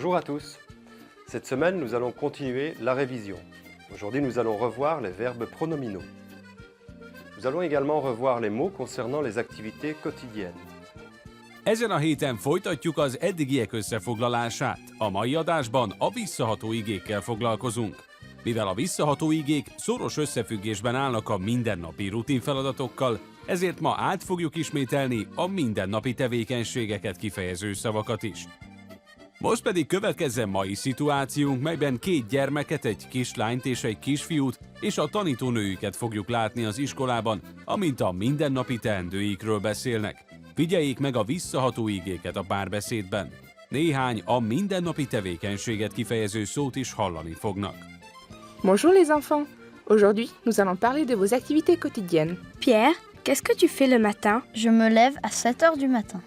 Bonjour à tous. Cette semaine, nous allons continuer la révision. Aujourd'hui, nous allons revoir les verbes pronominaux. Nous allons également revoir les mots concernant les activités quotidiennes. Ezen a héten folytatjuk az eddigiek összefoglalását. A mai adásban a visszaható igékkel foglalkozunk. Mivel a visszaható igék szoros összefüggésben állnak a mindennapi rutinfeladatokkal, ezért ma át fogjuk ismételni a mindennapi tevékenységeket kifejező szavakat is. Most pedig következzen mai szituációnk, melyben két gyermeket, egy kislányt és egy kisfiút és a tanítónőjüket fogjuk látni az iskolában, amint a mindennapi teendőikről beszélnek. Figyeljék meg a visszaható igéket a párbeszédben. Néhány a mindennapi tevékenységet kifejező szót is hallani fognak. Bonjour les enfants. Aujourd'hui, nous allons parler de vos activités quotidiennes. Pierre, qu'est-ce que tu fais le matin? Je me lève à 7 heures du matin.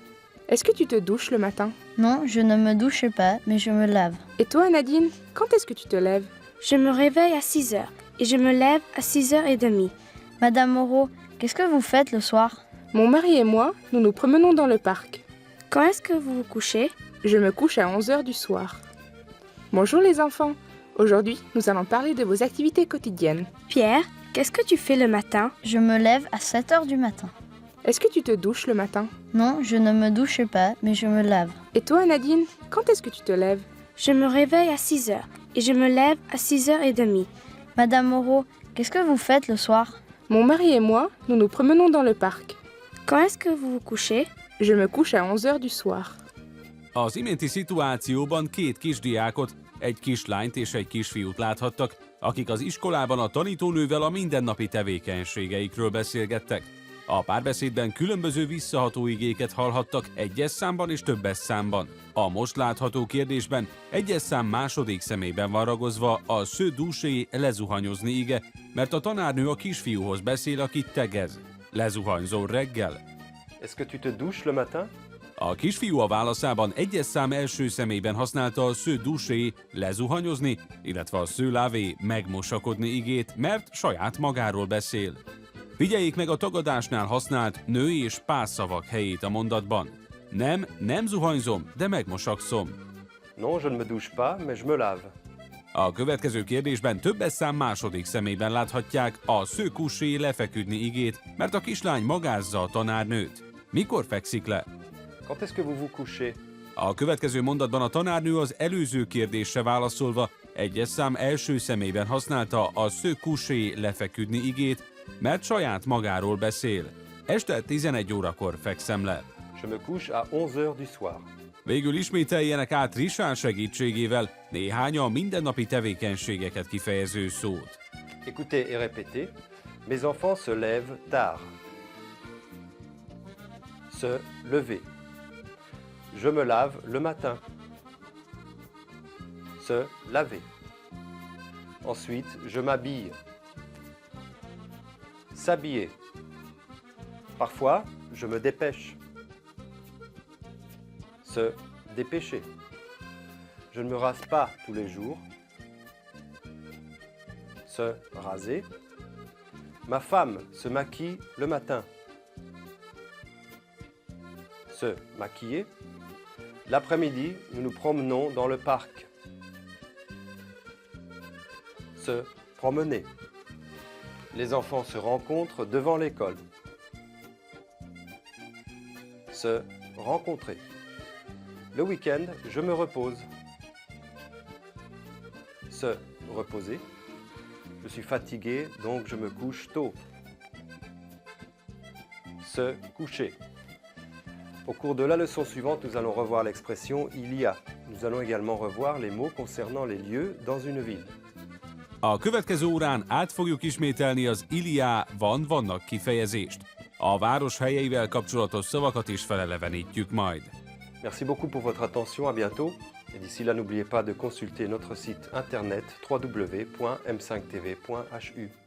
Est-ce que tu te douches le matin? Non, je ne me douche pas, mais je me lave. Et toi, Nadine, quand est-ce que tu te lèves? Je me réveille à 6 heures et je me lève à 6h30. Madame Moreau, qu'est-ce que vous faites le soir? Mon mari et moi, nous nous promenons dans le parc. Quand est-ce que vous vous couchez? Je me couche à 11 heures du soir. Bonjour les enfants. Aujourd'hui, nous allons parler de vos activités quotidiennes. Pierre, qu'est-ce que tu fais le matin? Je me lève à 7 heures du matin. Est-ce que tu te douches le matin? Non, je ne me douche pas, mais je me lave. Et toi, Nadine, quand est-ce que tu te lèves? Je me réveille à 6 heures et je me lève à 6h30. Madame Moreau, qu'est-ce que vous faites le soir? Mon mari et moi, nous nous promenons dans le parc. Quand est-ce que vous vous couchez? Je me couche à 11 heures du soir. Az iménti szituációban két kisdiákot, egy kislányt és egy kisfiút láthattak, akik az iskolában a tanítónővel a mindennapi tevékenységeikről beszélgettek. A párbeszédben különböző visszaható igéket hallhattak egyes számban és többes számban. A most látható kérdésben egyes szám második személyben van ragozva a se doucher lezuhanyozni ige, mert a tanárnő a kisfiúhoz beszél, aki tegez. Lezuhanyzol reggel? Est-ce que tu te douches le matin? A kisfiú a válaszában egyes szám első személyben használta a se doucher lezuhanyozni, illetve a se laver megmosakodni igét, mert saját magáról beszél. Figyeljék meg a tagadásnál használt női és pásszavak helyét a mondatban. Nem zuhanyzom, de megmosakszom. Non, je ne me douche pas, mais je me lave. A következő kérdésben többes szám második személyben láthatják a se coucher lefeküdni igét, mert a kislány magázza a tanárnőt. Mikor fekszik le? Quand est-ce que vous vous couchez? A következő mondatban a tanárnő az előző kérdésre válaszolva egyes szám első személyben használta a se coucher lefeküdni igét, mert saját magáról beszél. Este 11 órakor fekszem le. Je me couche à 11 heures du soir. Végül ismételjenek át Richard segítségével néhány a mindennapi tevékenységeket kifejező szót. Écoutez et répétez. Mes enfants se lèvent tard. Se lever. Je me lave le matin. Se laver. Ensuite, je m'habille. S'habiller. Parfois, je me dépêche. Se dépêcher. Je ne me rase pas tous les jours. Se raser. Ma femme se maquille le matin. Se maquiller. L'après-midi, nous nous promenons dans le parc. Se promener. Les enfants se rencontrent devant l'école. Se rencontrer. Le week-end, je me repose. Se reposer. Je suis fatigué, donc je me couche tôt. Se coucher. Au cours de la leçon suivante, nous allons revoir l'expression « il y a ». Nous allons également revoir les mots concernant les lieux dans une ville. A következő órán át fogjuk ismételni az Iliá vannak kifejezést. A város helyeivel kapcsolatos szavakat is felelevenítjük majd. Merci beaucoup pour votre attention, à bientôt. Et d'ici là, n'oubliez pas de consulter notre site internet www.m5tv.hu.